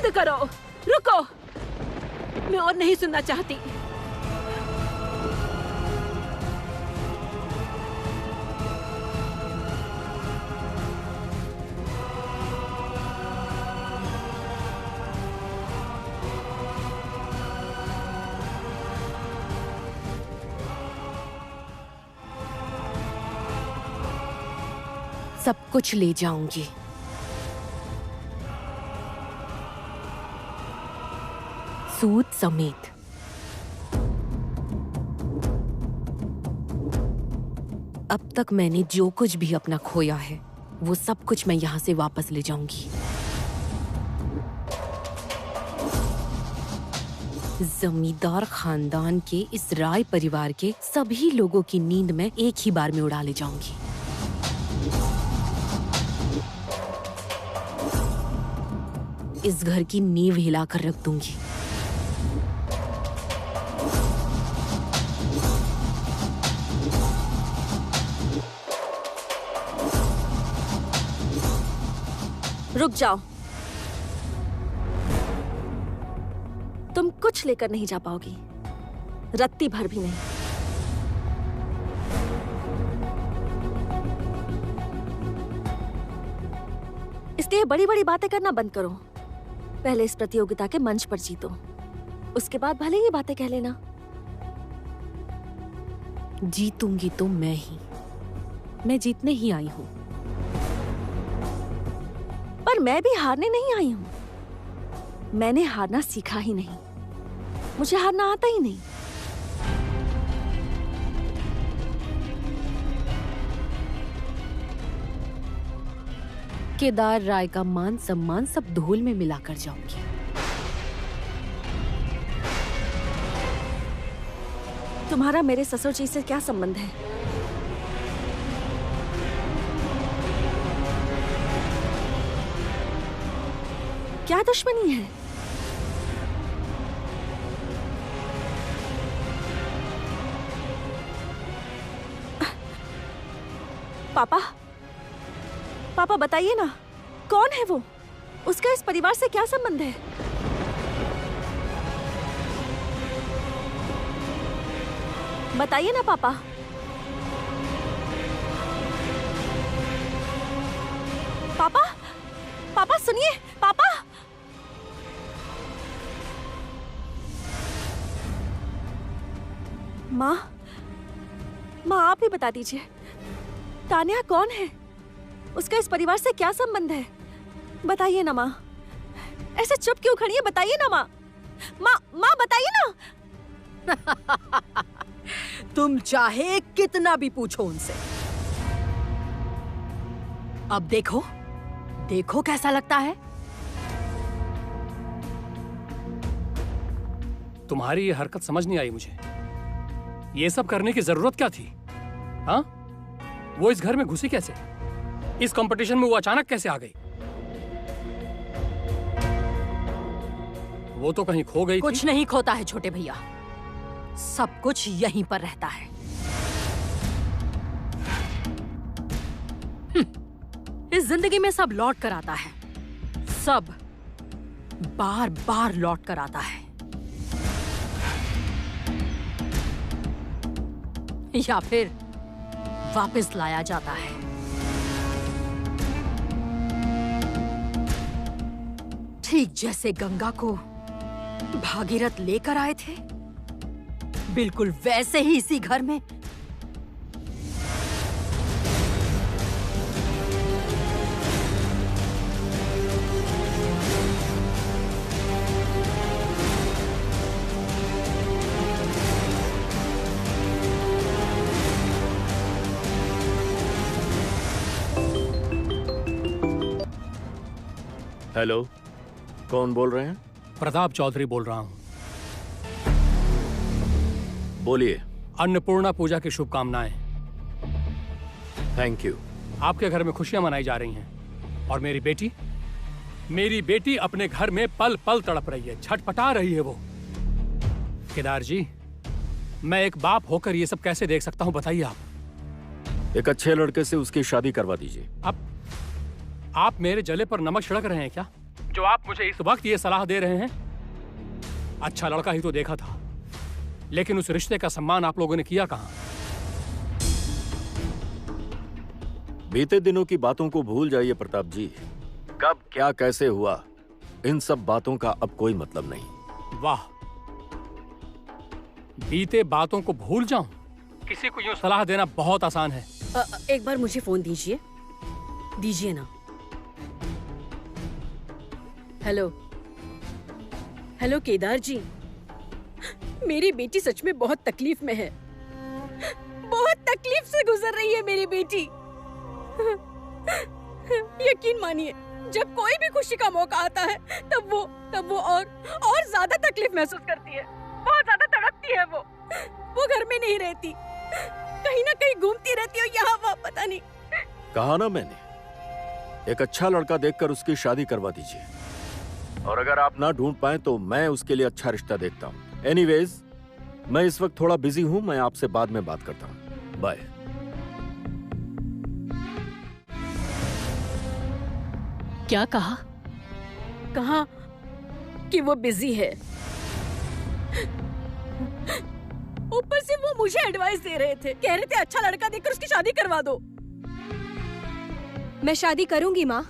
बंद करो, रुको, मैं और नहीं सुनना चाहती। सब कुछ ले जाऊंगी। सूद समेत। अब तक मैंने जो कुछ भी अपना खोया है वो सब कुछ मैं यहां से वापस ले जाऊंगी। जमींदार खानदान के इस राय परिवार के सभी लोगों की नींद मैं एक ही बार में उड़ा ले जाऊंगी। इस घर की नींव हिलाकर रख दूंगी। रुक जाओ, तुम कुछ लेकर नहीं जा पाओगी, रत्ती भर भी नहीं। इसलिए बड़ी बड़ी बातें करना बंद करो। पहले इस प्रतियोगिता के मंच पर जीतो, उसके बाद भले ही बातें कह लेना। जीतूंगी तो मैं जीतने ही आई हूं। पर मैं भी हारने नहीं आई हूं। मैंने हारना सीखा ही नहीं, मुझे हारना आता ही नहीं। केदार राय का मान सम्मान सब धूल में मिलाकर जाऊंगी। तुम्हारा मेरे ससुर जी से क्या संबंध है? क्या दुश्मनी है? पापा, पापा बताइए ना, कौन है वो? उसका इस परिवार से क्या संबंध है? बताइए ना पापा। पापा, पापा सुनिए, पापा। माँ, माँ आप ही बता दीजिए, तान्या कौन है? उसका इस परिवार से क्या संबंध है? बताइए ना माँ। ऐसे चुप क्यों खड़ी है? बताइए ना माँ। माँ, माँ बताइए ना। तुम चाहे कितना भी पूछो उनसे। अब देखो, देखो कैसा लगता है। तुम्हारी ये हरकत समझ नहीं आई मुझे। ये सब करने की जरूरत क्या थी? हाँ? वो इस घर में घुसी कैसे? इस कंपटीशन में वो अचानक कैसे आ गई? वो तो कहीं खो गई कुछ थी। नहीं खोता है छोटे भैया, सब कुछ यहीं पर रहता है। इस जिंदगी में सब लौट कर आता है, सब बार बार लौट कर आता है, या फिर वापस लाया जाता है। ठीक जैसे गंगा को भागीरथ लेकर आए थे, बिल्कुल वैसे ही इसी घर में हेलो, कौन बोल रहे हैं? प्रताप चौधरी बोल रहा हूँ। बोलिए। अन्नपूर्णा पूजा की शुभकामनाएं। Thank you. आपके घर में खुशियां मनाई जा रही हैं और मेरी बेटी अपने घर में पल पल तड़प रही है, छटपटा रही है वो। केदार जी, मैं एक बाप होकर ये सब कैसे देख सकता हूँ, बताइए आप। एक अच्छे लड़के से उसकी शादी करवा दीजिए। आप मेरे जले पर नमक छिड़क रहे हैं क्या? जो आप मुझे इस वक्त ये सलाह दे रहे हैं? अच्छा लड़का ही तो देखा था, लेकिन उस रिश्ते का सम्मान आप लोगों ने किया कहां? बीते दिनों की बातों को भूल जाइए प्रताप जी। कब क्या कैसे हुआ, इन सब बातों का अब कोई मतलब नहीं। वाह, बीते बातों को भूल जाऊं? किसी को यूं सलाह देना बहुत आसान है। एक बार मुझे फोन दीजिए, दीजिए ना। हेलो हेलो केदार जी, मेरी बेटी सच में बहुत तकलीफ में है। बहुत तकलीफ से गुजर रही है मेरी बेटी। यकीन मानिए, जब कोई भी खुशी का मौका आता है तब वो और ज्यादा तकलीफ महसूस करती है। बहुत ज्यादा तड़पती है। वो घर में नहीं रहती, कहीं ना कहीं घूमती रहती है, यहाँ वहाँ पता नहीं। कहा ना मैंने, एक अच्छा लड़का देखकर उसकी शादी करवा दीजिए, और अगर आप ना ढूंढ पाए तो मैं उसके लिए अच्छा रिश्ता देखता हूँ। एनीवेज, मैं इस वक्त थोड़ा बिजी हूँ, मैं आपसे बाद में बात करता हूँ। बाय। क्या कहा? कहा कि वो बिजी है। ऊपर से वो मुझे एडवाइस दे रहे थे, कह रहे थे अच्छा लड़का देखकर उसकी शादी करवा दो। मैं शादी करूंगी माँ।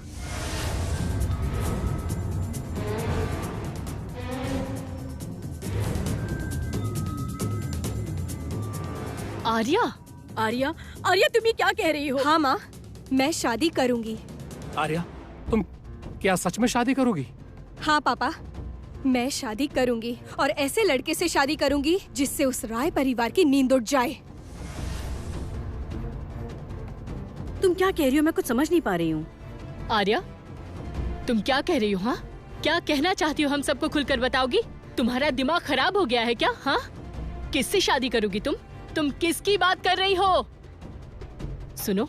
आर्या, आर्या, आर्या, तुम ये क्या कह रही हो? हाँ माँ, मैं शादी करूंगी। आर्या, तुम क्या सच में शादी करोगी? हाँ पापा, मैं शादी करूंगी, और ऐसे लड़के से शादी करूंगी जिससे उस राय परिवार की नींद उड़ जाए। तुम क्या कह रही हो? मैं कुछ समझ नहीं पा रही हूँ। आर्या, तुम क्या कह रही हो? हाँ, क्या कहना चाहती हो? हम सबको खुलकर बताओगी? तुम्हारा दिमाग खराब हो गया है क्या? हाँ, किससे शादी करोगी तुम? तुम किसकी बात कर रही हो? सुनो,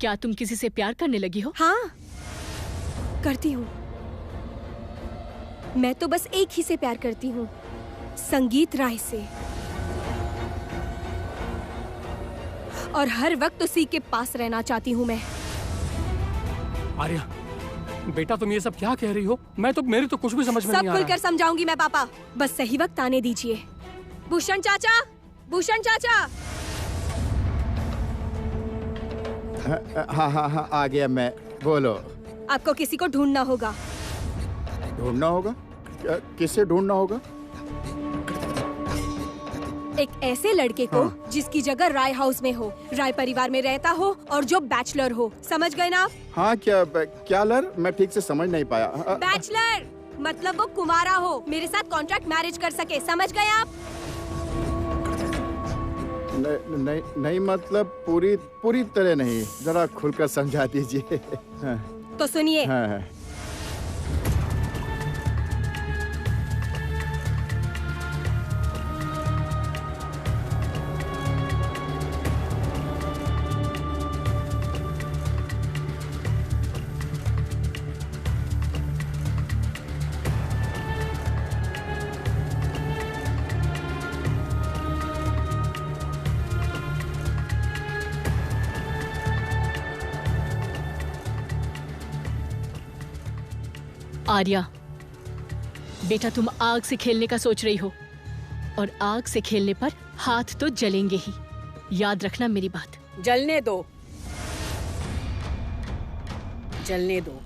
क्या तुम किसी से प्यार करने लगी हो? हाँ, करती हूँ। मैं तो बस एक ही से प्यार करती हूँ, संगीत राय से, और हर वक्त उसी के पास रहना चाहती हूँ मैं। आर्या, बेटा तुम ये सब क्या कह रही हो? मेरी तो कुछ भी समझ में नहीं सब आ रहा। खुलकर समझाऊंगी मैं पापा, बस सही वक्त आने दीजिए। भूषण चाचा, भूषण चाचा। हाँ, आ गया मैं। बोलो। आपको किसी को ढूंढना होगा। ढूंढना होगा? किसे ढूंढना होगा? एक ऐसे लड़के को जिसकी जगह राय हाउस में हो, राय परिवार में रहता हो, और जो बैचलर हो। समझ गए ना आप? हाँ, क्या लर? मैं ठीक से समझ नहीं पाया। बैचलर मतलब वो कुंवारा हो, मेरे साथ कॉन्ट्रैक्ट मैरिज कर सके। समझ गए आप? नहीं, मतलब पूरी तरह नहीं। जरा खुलकर समझा दीजिए। तो सुनिए। हाँ। आर्या, बेटा तुम आग से खेलने का सोच रही हो, और आग से खेलने पर हाथ तो जलेंगे ही। याद रखना मेरी बात। जलने दो, जलने दो।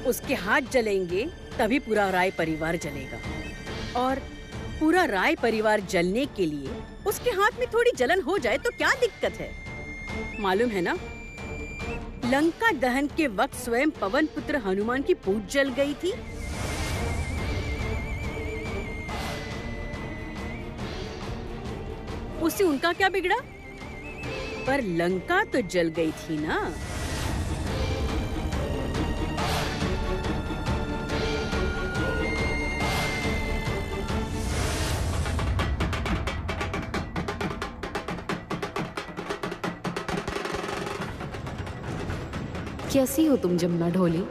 उसके हाथ जलेंगे तभी पूरा राय परिवार जलेगा, और पूरा राय परिवार जलने के लिए उसके हाथ में थोड़ी जलन हो जाए तो क्या दिक्कत है? मालूम है ना, लंका दहन के वक्त स्वयं पवन पुत्र हनुमान की पूंछ जल गई थी। उससे उनका क्या बिगड़ा? पर लंका तो जल गई थी ना। कैसी हो तुम जमुना ढोली?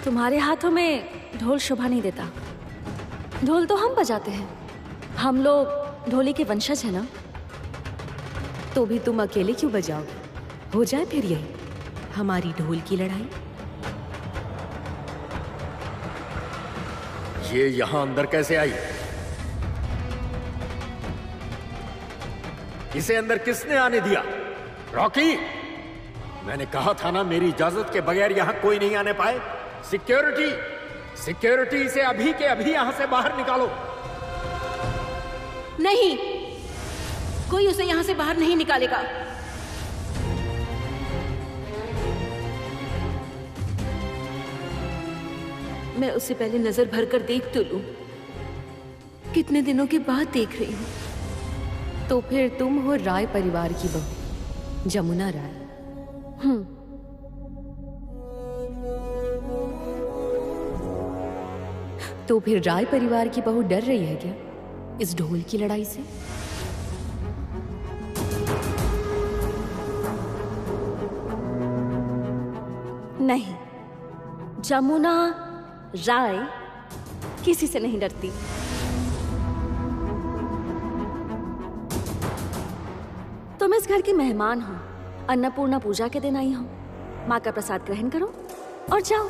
तुम्हारे हाथों में ढोल शोभा नहीं देता। ढोल तो हम बजाते हैं, हम लोग ढोली के वंशज हैं ना। तो भी तुम अकेले क्यों बजाओगे? हो जाए फिर यही। हमारी ढोल की लड़ाई? ये यहां अंदर कैसे आई? इसे अंदर किसने आने दिया? रॉकी, मैंने कहा था ना मेरी इजाजत के बगैर यहां कोई नहीं आने पाए। सिक्योरिटी, सिक्योरिटी, इसे अभी के अभी यहां से बाहर निकालो। नहीं, कोई उसे यहां से बाहर नहीं निकालेगा। मैं उसे पहले नजर भर कर देख तो लूं। कितने दिनों के बाद देख रही हूं। तो फिर तुम हो राय परिवार की बहू, जमुना राय। तो फिर राय परिवार की बहू डर रही है क्या इस ढोल की लड़ाई से? नहीं, जमुना राय किसी से नहीं डरती। तुम इस घर की मेहमान हो, अन्नपूर्णा पूजा के दिन आई हो। माँ का प्रसाद ग्रहण करो और जाओ।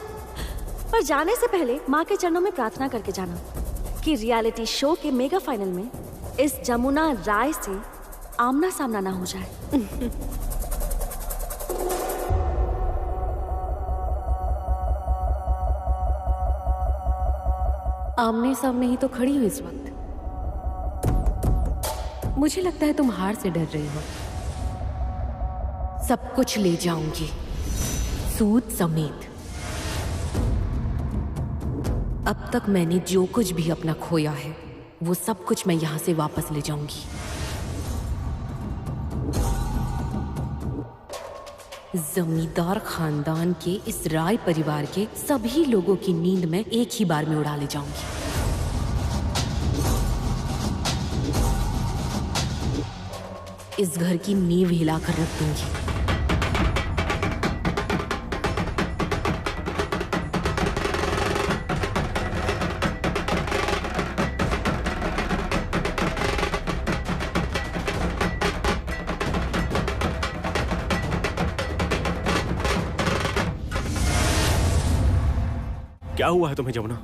पर जाने से पहले माँ के चरणों में प्रार्थना करके जाना कि रियलिटी शो के मेगा फाइनल में इस जमुना राय से आमना सामना ना हो जाए। आमने सामने ही तो खड़ी हूँ इस वक्त। मुझे लगता है तुम हार से डर रही हो। सब कुछ ले जाऊंगी, सूद समेत। अब तक मैंने जो कुछ भी अपना खोया है वो सब कुछ मैं यहां से वापस ले जाऊंगी। जमींदार खानदान के इस राय परिवार के सभी लोगों की नींद में एक ही बार में उड़ा ले जाऊंगी। इस घर की नींव हिलाकर रख दूंगी। क्या हुआ है तुम्हें जमुना?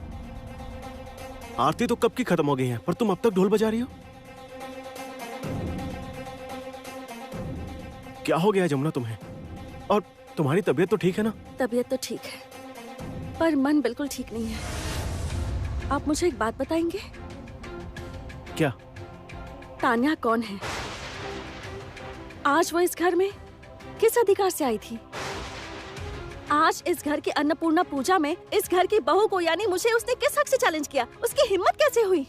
आरती तो कब की खत्म हो गई है, पर तुम अब तक ढोल बजा रही हो। क्या हो गया है जमुना तुम्हें? और तुम्हारी तबीयत तो ठीक है ना? तबीयत तो ठीक है, पर मन बिल्कुल ठीक नहीं है। आप मुझे एक बात बताएंगे? क्या? तान्या कौन है? आज वो इस घर में किस अधिकार से आई थी? आज इस घर की अन्नपूर्णा पूजा में इस घर की बहू को, यानी मुझे, उसने किस हक से चैलेंज किया? उसकी हिम्मत कैसे हुई?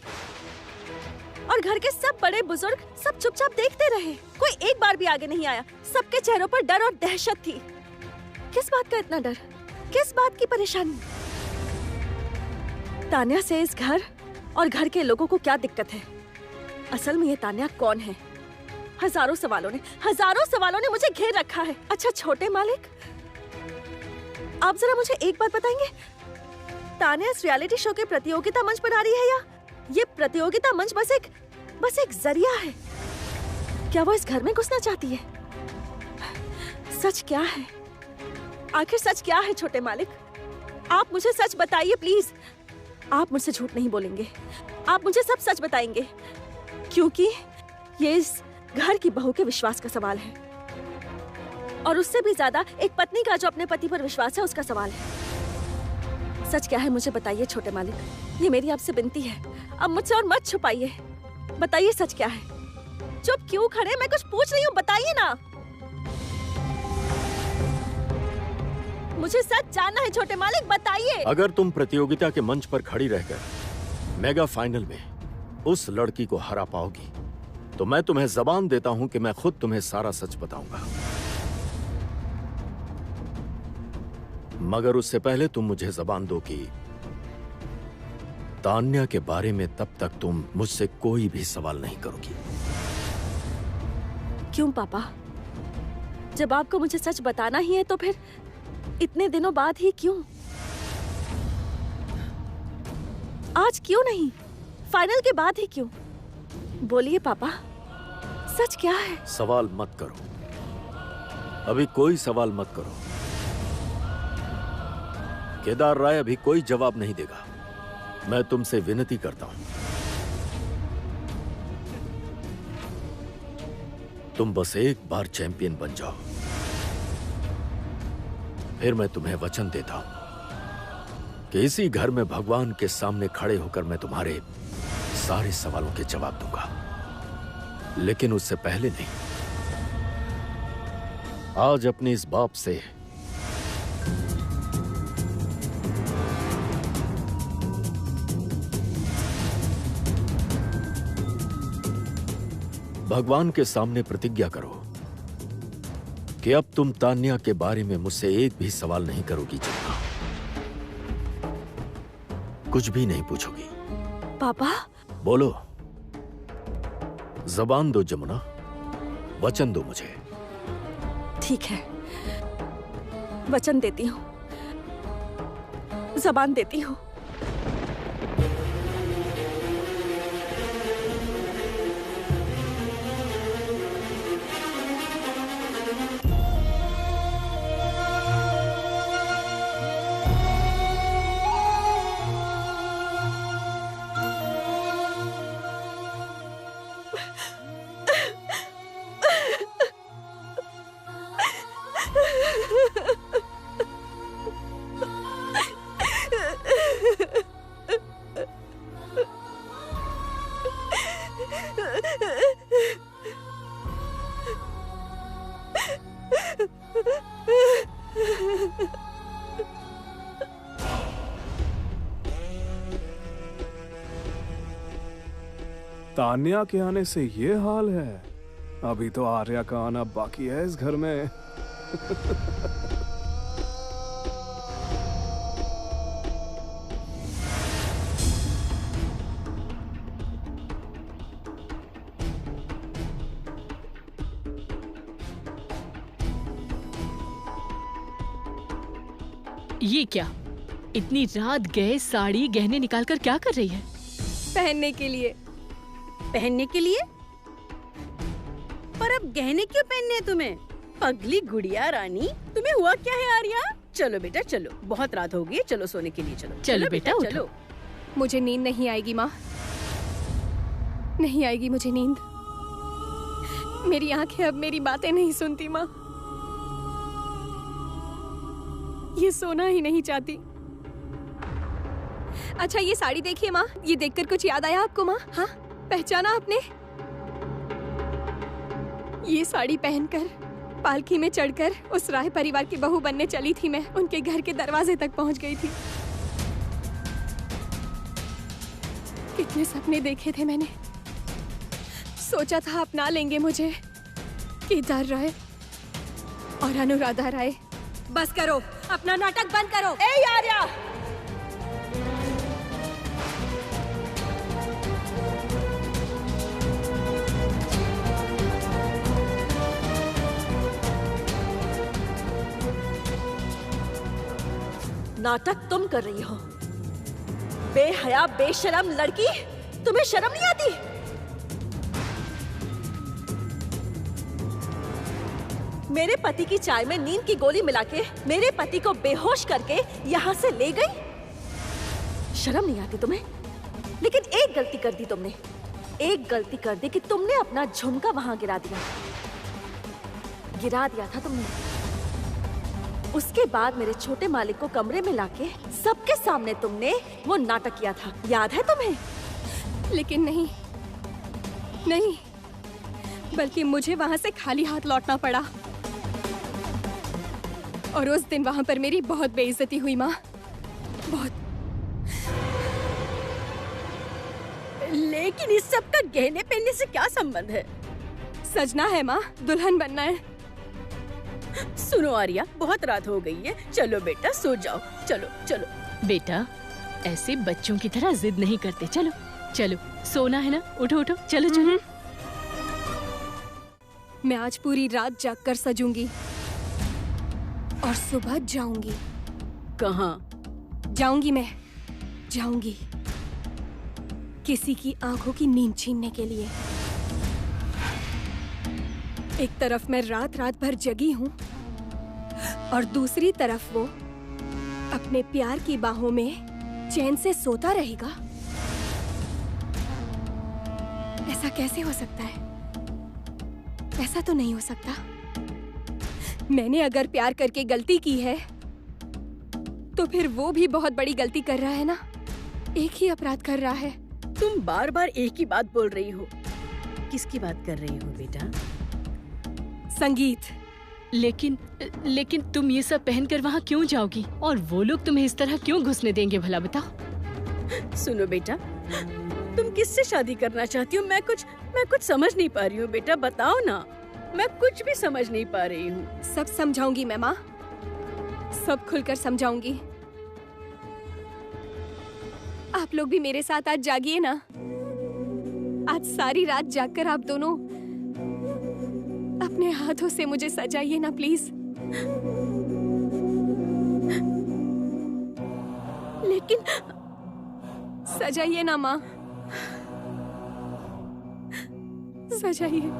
और घर के सब बड़े बुजुर्ग सब चुपचाप देखते रहे, कोई एक बार भी आगे नहीं आया। सबके चेहरों पर डर और दहशत थी। किस बात का इतना डर? किस बात की परेशानी? तान्या से इस घर और घर के लोगों को क्या दिक्कत है? असल में ये तान्या कौन है? हजारों सवालों ने मुझे घेर रखा है। अच्छा छोटे मालिक, आप जरा मुझे एक बात बताएंगे, तान्या इस रियलिटी शो के प्रतियोगिता मंच पर आ रही है या ये प्रतियोगिता मंच बस एक जरिया है? क्या वो इस घर में घुसना चाहती है? सच क्या है? आखिर सच क्या है छोटे मालिक? आप मुझे सच बताइए प्लीज। आप मुझसे झूठ नहीं बोलेंगे, आप मुझे सब सच बताएंगे, क्योंकि ये इस घर की बहू के विश्वास का सवाल है, और उससे भी ज्यादा एक पत्नी का जो अपने पति पर विश्वास है उसका सवाल है। सच क्या है मुझे बताइए छोटे मालिक, ये मेरी आपसे विनती है। अब मुझसे और मत छुपाइए, बताइए सच क्या है। चुप क्यों खड़े? मैं कुछ पूछ रही हूँ, बताइए ना। मुझे सच जानना है छोटे मालिक, बताइए। अगर तुम प्रतियोगिता के मंच पर खड़ी रहकर मेगा फाइनल में उस लड़की को हरा पाओगी तो मैं तुम्हें जबान देता हूं कि मैं खुद तुम्हें सारा सच बताऊंगा। मगर उससे पहले तुम मुझे जबान दो कि तान्या के बारे में तब तक तुम मुझसे कोई भी सवाल नहीं करोगी। क्यों पापा? जब आपको मुझे सच बताना ही है तो फिर इतने दिनों बाद ही क्यों? आज क्यों नहीं? फाइनल के बाद ही क्यों? बोलिए पापा, सच क्या है? सवाल मत करो, अभी कोई सवाल मत करो। केदार राय अभी कोई जवाब नहीं देगा। मैं तुमसे विनती करता हूं, तुम बस एक बार चैंपियन बन जाओ, फिर मैं तुम्हें वचन देता हूं कि इसी घर में भगवान के सामने खड़े होकर मैं तुम्हारे सारे सवालों के जवाब दूंगा। लेकिन उससे पहले नहीं, आज अपने इस बाप से भगवान के सामने प्रतिज्ञा करो कि अब तुम तान्या के बारे में मुझसे एक भी सवाल नहीं करोगी जमुना, कुछ भी नहीं पूछोगी। पापा। बोलो, जबान दो जमुना, वचन दो मुझे। ठीक है, वचन देती हूँ, जबान देती हूँ। तान्या के आने से ये हाल है। अभी तो आर्या का आना बाकी है इस घर में। ये क्या, इतनी रात गए साड़ी गहने निकालकर क्या कर रही है? पहनने के लिए। पहनने के लिए? पर अब गहने क्यों पहनने हैं तुम्हें? पगली गुड़िया रानी, तुम्हें हुआ क्या है आर्या? चलो बेटा चलो, बहुत रात हो गई है, चलो सोने के लिए चलो। चलो बेटा उठो। चलो। मुझे नींद नहीं आएगी माँ, नहीं आएगी मुझे नींद। मेरी आंखें अब मेरी बातें नहीं सुनती माँ, ये सोना ही नहीं चाहती। अच्छा ये साड़ी देखिए माँ, ये देखकर कुछ याद आया आपको माँ? हाँ, पहचाना आपने? ये साड़ी पहनकर पालकी में चढ़कर उस राय परिवार की बहू बनने चली थी मैं। उनके घर के दरवाजे तक पहुंच गई थी। कितने सपने देखे थे मैंने, सोचा था अपना लेंगे मुझे केदार राय और अनुराधा राय। बस करो, अपना नाटक बंद करो। ए आर्या! नाटक तुम कर रही हो, बेहया बेशरम लड़की, तुम्हें शर्म नहीं आती? मेरे पति की चाय में नींद की गोली मिला के मेरे पति को बेहोश करके यहाँ से ले गई। शर्म नहीं आती तुम्हें? लेकिन एक गलती कर दी तुमने, एक गलती कर दी कि तुमने अपना झुमका वहां गिरा दिया था तुमने। उसके बाद मेरे छोटे मालिक को कमरे में लाके सबके सामने तुमने वो नाटक किया था, याद है तुम्हें? लेकिन नहीं, नहीं, बल्कि मुझे वहां से खाली हाथ लौटना पड़ा। और उस दिन वहां पर मेरी बहुत बेइज्जती हुई माँ, बहुत। लेकिन इस सब का गहने पहनने से क्या संबंध है? सजना है माँ, दुल्हन बनना है। सुनो आर्या, बहुत रात हो गई है, चलो बेटा सो जाओ। चलो चलो बेटा, ऐसे बच्चों की तरह जिद नहीं करते। चलो चलो, सोना है ना, उठो उठो, चलो चलो। मैं आज पूरी रात जागकर सजूंगी और सुबह जाऊंगी। कहाँ जाऊंगी? मैं जाऊंगी किसी की आंखों की नींद छीनने के लिए। एक तरफ मैं रात रात भर जगी हूँ और दूसरी तरफ वो अपने प्यार की बाहों में चैन से सोता रहेगा? ऐसा कैसे हो सकता है? ऐसा तो नहीं हो सकता। मैंने अगर प्यार करके गलती की है तो फिर वो भी बहुत बड़ी गलती कर रहा है ना। एक ही अपराध कर रहा है। तुम बार बार एक ही बात बोल रही हो। किसकी बात कर रही हो बेटा? संगीत। लेकिन तुम ये सब पहनकर वहाँ क्यों जाओगी? और वो लोग तुम्हें इस तरह क्यों घुसने देंगे भला बताओ? सुनो बेटा, तुम किससे शादी करना चाहती हो? मैं कुछ समझ नहीं पा रही हूँ बेटा, बताओ ना। मैं कुछ भी समझ नहीं पा रही हूँ। सब समझाऊंगी मैं माँ, सब खुलकर समझाऊंगी। आप लोग भी मेरे साथ आज जागिए ना। आज सारी रात जागकर आप दोनों अपने हाथों से मुझे सजाइए ना प्लीज। लेकिन सजाइए ना माँ, सजाइए।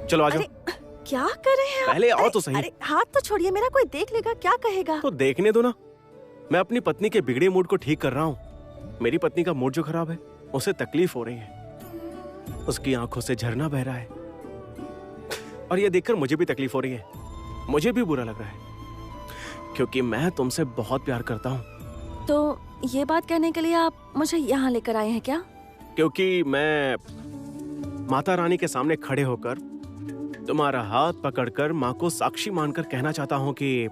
चलो आ जाओ। क्या कर रहे हैं आप? पहले आओ तो सही। अरे हाथ तो छोड़िए मेरा, कोई देख लेगा, क्या कहेगा? तो देखने दो ना। मैं अपनी पत्नी के बिगड़े मूड को ठीक कर रहा हूँ। मेरी पत्नी का मूड जो खराब है, उसे तकलीफ हो रही है। उसकी आंखों से झरना बह रहा है और ये देखकर मुझे भी तकलीफ हो रही है। मुझे भी बुरा लग रहा है क्योंकि मैं तुमसे बहुत प्यार करता हूँ। तो ये बात कहने के लिए आप मुझे यहाँ लेकर आए हैं क्या? क्योंकि मैं माता रानी के सामने खड़े होकर तुम्हारा हाथ पकड़कर माँ को साक्षी मानकर कहना चाहता हूँ कि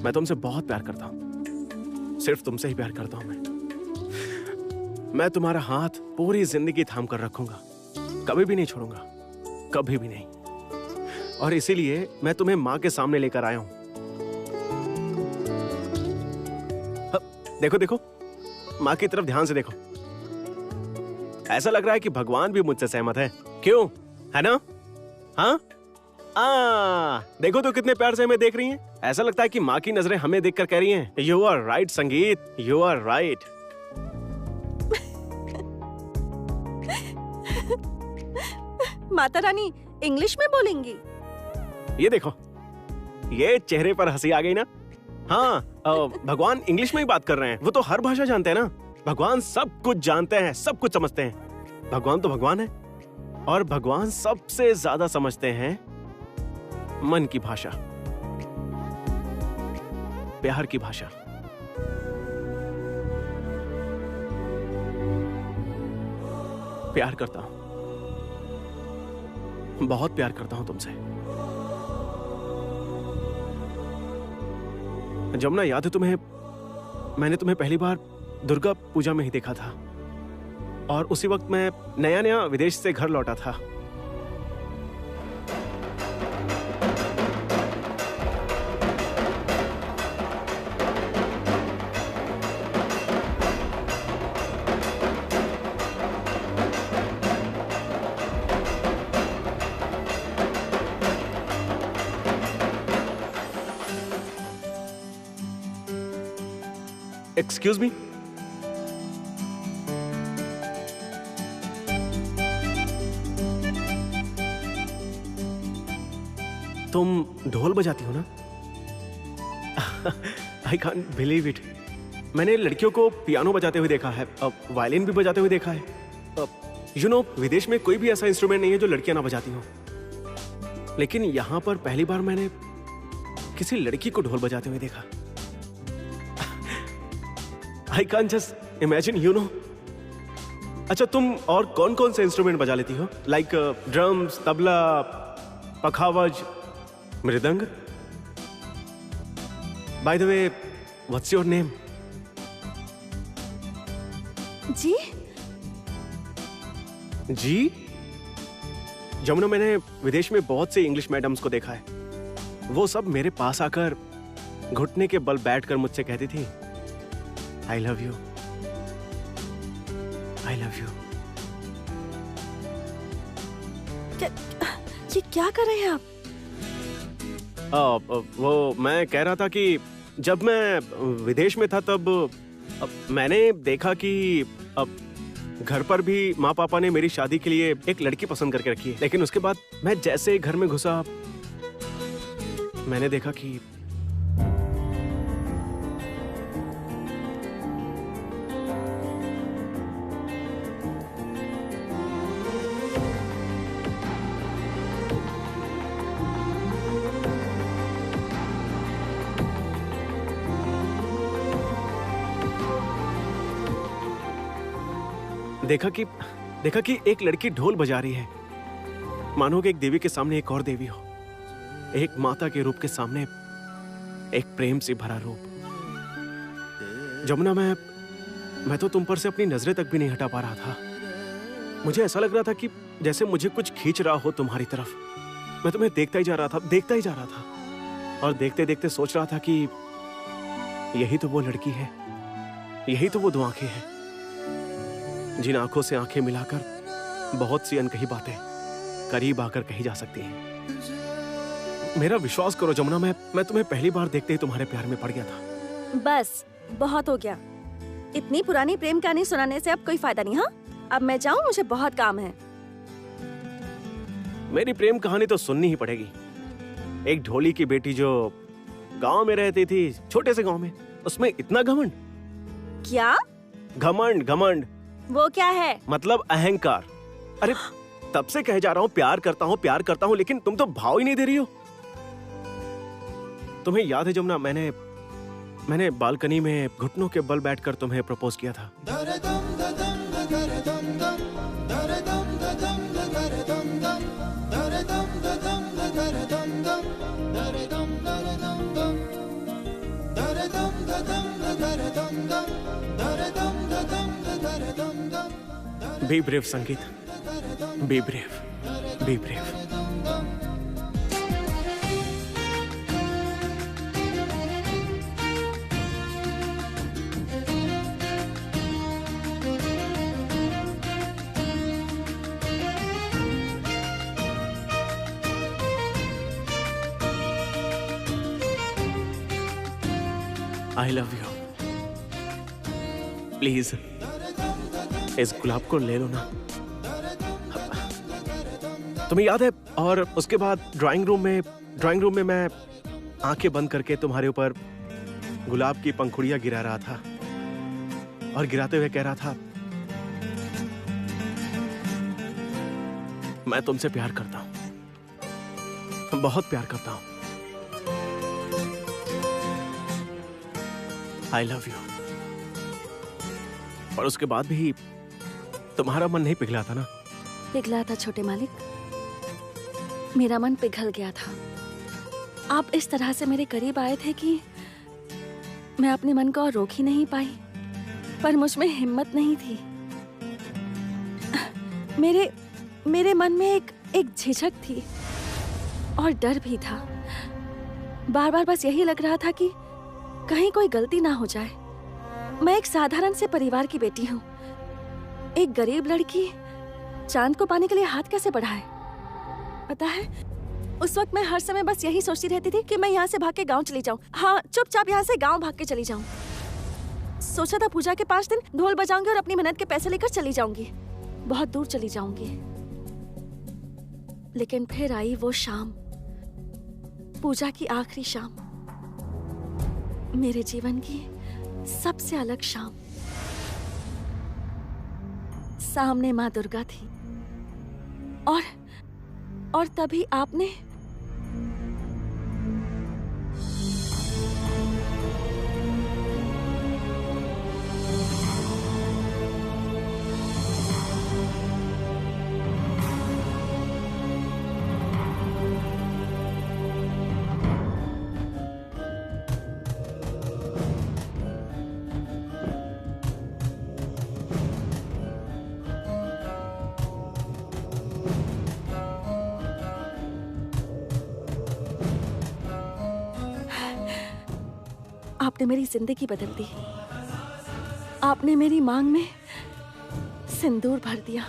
मैं तुमसे बहुत प्यार करता हूँ। सिर्फ तुमसे ही प्यार करता हूँ मैं तुम्हारा हाथ पूरी जिंदगी थाम कर रखूंगा, कभी भी नहीं छोड़ूंगा, कभी भी नहीं। और इसीलिए मैं तुम्हें माँ के सामने लेकर आया हूँ। देखो देखो, माँ की तरफ ध्यान से देखो। ऐसा लग रहा है कि भगवान भी मुझसे सहमत है। क्यों, है ना? हाँ, देखो तो कितने प्यार से हमें देख रही हैं। ऐसा लगता है कि माँ की नजरें हमें देखकर कह रही हैं, यू आर राइट संगीत, you are right. Mata Rani English में बोलेंगी? ये देखो, ये चेहरे पर हंसी आ गई ना। हाँ, भगवान इंग्लिश में ही बात कर रहे हैं। वो तो हर भाषा जानते हैं ना। भगवान सब कुछ जानते हैं, सब कुछ समझते हैं। भगवान तो भगवान है और भगवान सबसे ज्यादा समझते हैं मन की भाषा, प्यार की भाषा। प्यार करता हूं, बहुत प्यार करता हूं तुमसे। जमुना, याद है तुम्हें, मैंने तुम्हें पहली बार दुर्गा पूजा में ही देखा था और उसी वक्त मैं नया नया विदेश से घर लौटा था। एक्सक्यूज मी, तुम ढोल बजाती हो ना? I can't believe it. मैंने लड़कियों को पियानो बजाते हुए देखा है, वायलिन भी बजाते हुए देखा है। यू नो, विदेश में कोई भी ऐसा इंस्ट्रूमेंट नहीं है जो लड़कियां ना बजाती हो। लेकिन यहां पर पहली बार मैंने किसी लड़की को ढोल बजाते हुए देखा। I can't just imagine, you know. अच्छा, तुम और कौन कौन से इंस्ट्रूमेंट बजा लेती हो? Like drums, tabla, pakhawaj, mridang? By the way, what's your name? जी? जी? जमुना, मैंने विदेश में बहुत से इंग्लिश मैडम्स को देखा है वो सब मेरे पास आकर घुटने के बल बैठकर मुझसे कहती थी, I love you, I love you. ये क्या कर रहे हैं आप? वो मैं कह रहा था कि जब मैं विदेश में था तब मैंने देखा कि घर पर भी माँ पापा ने मेरी शादी के लिए एक लड़की पसंद करके रखी है। लेकिन उसके बाद मैं जैसे घर में घुसा मैंने देखा कि देखा कि एक लड़की ढोल बजा रही है, मानो कि एक देवी के सामने एक और देवी हो, एक माता के रूप के सामने एक प्रेम से भरा रूप। जमुना, मैं तो तुम पर से अपनी नजरें तक भी नहीं हटा पा रहा था। मुझे ऐसा लग रहा था कि जैसे मुझे कुछ खींच रहा हो तुम्हारी तरफ। मैं तुम्हें देखता ही जा रहा था और देखते देखते सोच रहा था कि यही तो वो लड़की है, यही तो वो दो आंखें हैं जिन आंखों से आंखें मिलाकर बहुत सी अनकही बातें करीब आकर कही जा सकती हैं। मेरा विश्वास करो जमुना, मैं तुम्हें पहली बार देखते ही तुम्हारे प्यार में पड़ गया था। बस बहुत हो गया, इतनी पुरानी प्रेम कहानी सुनाने से अब कोई फायदा नहीं। हाँ, अब मैं जाऊं, मुझे बहुत काम है। मेरी प्रेम कहानी तो सुननी ही पड़ेगी। एक ढोली की बेटी जो गांव में रहती थी, छोटे से गांव में, उसमें इतना घमंड। क्या घमंड? वो क्या है? मतलब अहंकार। अरे तब से कहे जा रहा हूँ प्यार करता हूँ, लेकिन तुम तो भाव ही नहीं दे रही हो। तुम्हें याद है जमुना, मैंने बालकनी में घुटनों के बल बैठकर तुम्हें प्रपोज किया था। Be brave, संगीत। Be brave. Be brave. I love you. Please. इस गुलाब को ले लो ना। तुम्हें याद है? और उसके बाद ड्राइंग रूम में मैं आंखें बंद करके तुम्हारे ऊपर गुलाब की पंखुड़ियां गिरा रहा था और गिराते हुए कह रहा था, मैं तुमसे प्यार करता हूं, बहुत प्यार करता हूं। I love you. और उसके बाद भी तुम्हारा मन नहीं पिघला था ना? पिघला था छोटे मालिक, मेरा मन पिघल गया था। आप इस तरह से मेरे करीब आए थे कि मैं अपने मन को और रोक ही नहीं पाई, पर मुझ में हिम्मत नहीं थी। मेरे मन में एक झिझक थी और डर भी था। बार बार बस यही लग रहा था कि कहीं कोई गलती ना हो जाए। मैं एक साधारण से परिवार की बेटी हूँ। एक गरीब लड़की चांद को पाने के लिए हाथ कैसे बढ़ाए? पता है, उस वक्त मैं हर समय बस यही सोचती रहती थी कि मैं यहाँ से भाग के गांव चली जाऊँ। हाँ, चुपचाप यहाँ से गांव भाग के चली जाऊँ। सोचा था पूजा के 5 दिन ढोल बजाऊंगी और अपनी मेहनत के पैसे लेकर चली जाऊंगी, बहुत दूर चली जाऊंगी। लेकिन फिर आई वो शाम, पूजा की आखिरी शाम, मेरे जीवन की सबसे अलग शाम। सामने माँ दुर्गा थी और तभी आपने आपने मेरी जिंदगी बदल दी। आपने मेरी मांग में सिंदूर भर दिया।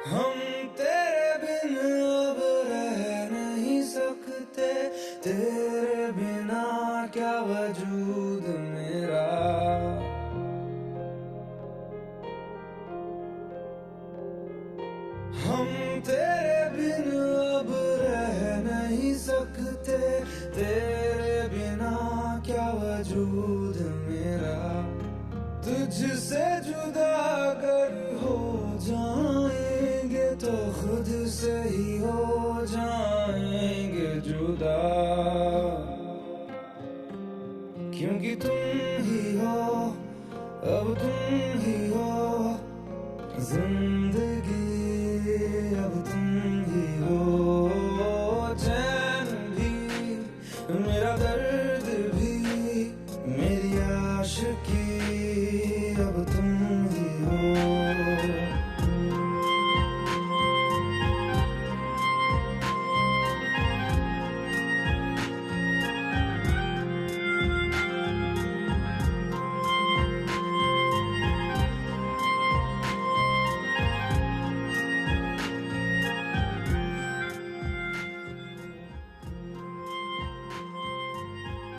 हम तेरे बिन अब रह नहीं सकते, तेरे बिना क्या वजूद मेरा। हम तेरे बिन अब रह नहीं सकते, तेरे बिना क्या वजूद मेरा। तुझसे जुदा अगर हो जाएंगे तो खुद से ही हो जाएंगे जुदा, क्योंकि तुम ही हो, अब तुम ही हो जिंदगी, अब तुम ही हो। चैन भी, मेरा दर्द भी, मेरी आशिकी, अब तुम ही हो।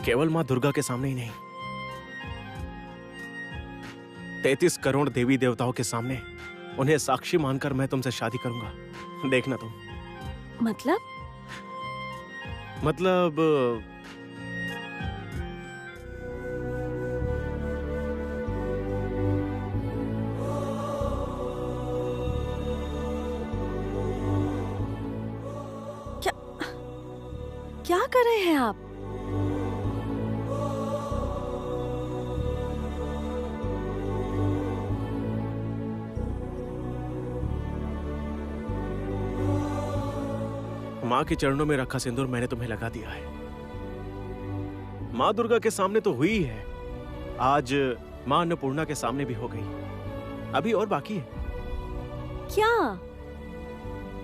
केवल माँ दुर्गा के सामने ही नहीं, 33 करोड़ देवी देवताओं के सामने उन्हें साक्षी मानकर मैं तुमसे शादी करूंगा। देखना तुम। मतलब क्या कर रहे हैं आप? माँ के चरणों में रखा सिंदूर मैंने तुम्हें लगा दिया है। माँ दुर्गा के सामने तो हुई है, आज माँ अन्नपूर्णा के सामने भी हो गई। अभी और बाकी है। क्या?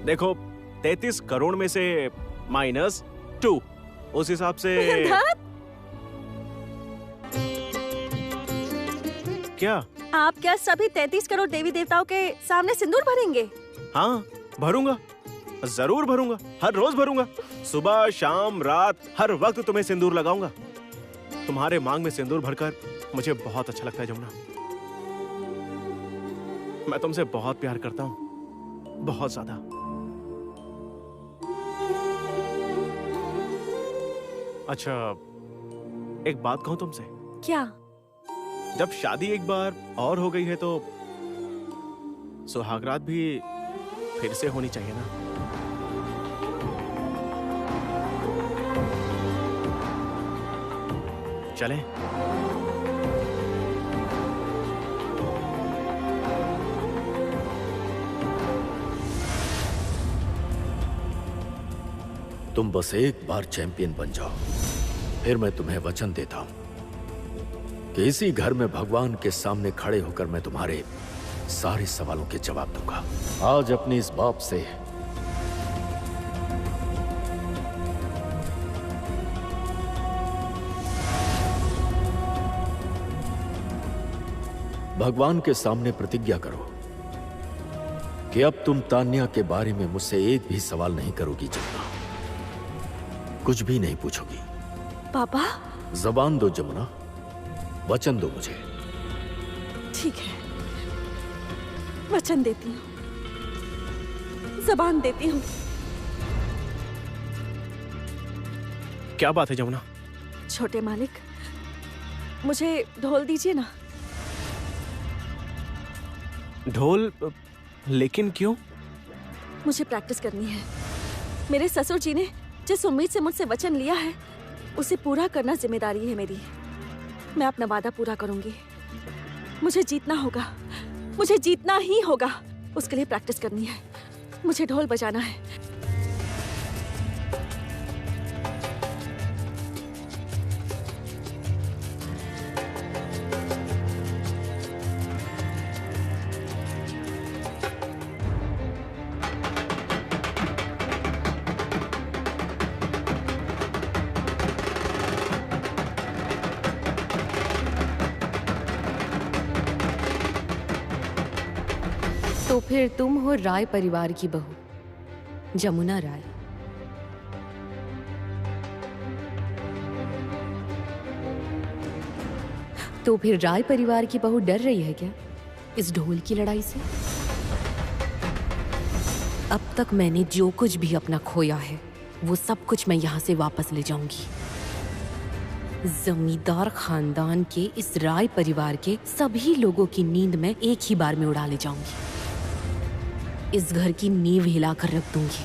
देखो, 33 करोड़ में से -2, उस हिसाब से क्या आप क्या सभी 33 करोड़ देवी देवताओं के सामने सिंदूर भरेंगे? हाँ, भरूंगा, जरूर भरूंगा, हर रोज भरूंगा। सुबह शाम रात हर वक्त तुम्हें सिंदूर लगाऊंगा। तुम्हारे मांग में सिंदूर भरकर मुझे बहुत अच्छा लगता है जमुना। मैं तुमसे बहुत प्यार करता हूँ, बहुत ज्यादा। अच्छा, एक बात कहूं तुमसे? क्या? जब शादी एक बार और हो गई है तो सुहागरात भी फिर से होनी चाहिए ना? चलें? तुम बस एक बार चैंपियन बन जाओ, फिर मैं तुम्हें वचन देता हूं कि इसी घर में भगवान के सामने खड़े होकर मैं तुम्हारे सारे सवालों के जवाब दूंगा। आज अपनी इस बात से भगवान के सामने प्रतिज्ञा करो कि अब तुम तान्या के बारे में मुझसे एक भी सवाल नहीं करोगी जमुना, कुछ भी नहीं पूछोगी। पापा? जबान दो जमुना, वचन दो मुझे। ठीक है, वचन देती हूँ, जबान देती हूँ। क्या बात है जमुना? छोटे मालिक, मुझे ढोल दीजिए ना। ढोल? लेकिन क्यों? मुझे प्रैक्टिस करनी है। मेरे ससुर जी ने जिस उम्मीद से मुझसे वचन लिया है उसे पूरा करना जिम्मेदारी है मेरी। मैं अपना वादा पूरा करूंगी। मुझे जीतना होगा, मुझे जीतना ही होगा। उसके लिए प्रैक्टिस करनी है। मुझे ढोल बजाना है। तो फिर तुम हो राय परिवार की बहू, जमुना राय। तो फिर राय परिवार की बहू डर रही है क्या इस ढोल की लड़ाई से? अब तक मैंने जो कुछ भी अपना खोया है वो सब कुछ मैं यहाँ से वापस ले जाऊंगी। जमींदार खानदान के इस राय परिवार के सभी लोगों की नींद में एक ही बार में उड़ा ले जाऊंगी। इस घर की नींव हिलाकर रख दूंगी।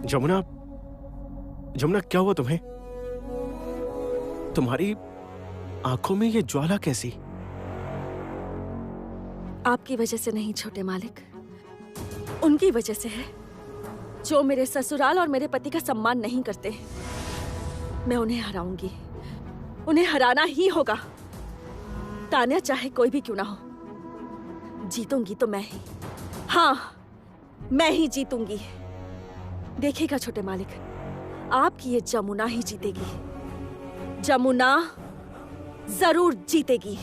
जमुना, जमुना क्या हुआ तुम्हें? तुम्हारी आंखों में ये ज्वाला कैसी? आपकी वजह से नहीं छोटे मालिक, उनकी वजह से है जो मेरे ससुराल और मेरे पति का सम्मान नहीं करते। मैं उन्हें हराऊंगी, उन्हें हराना ही होगा। तान्या चाहे कोई भी क्यों ना हो, जीतूंगी तो मैं ही। हाँ, मैं ही जीतूंगी। देखिएगा छोटे मालिक, आपकी ये जमुना ही जीतेगी। जमुना जरूर जीतेगी।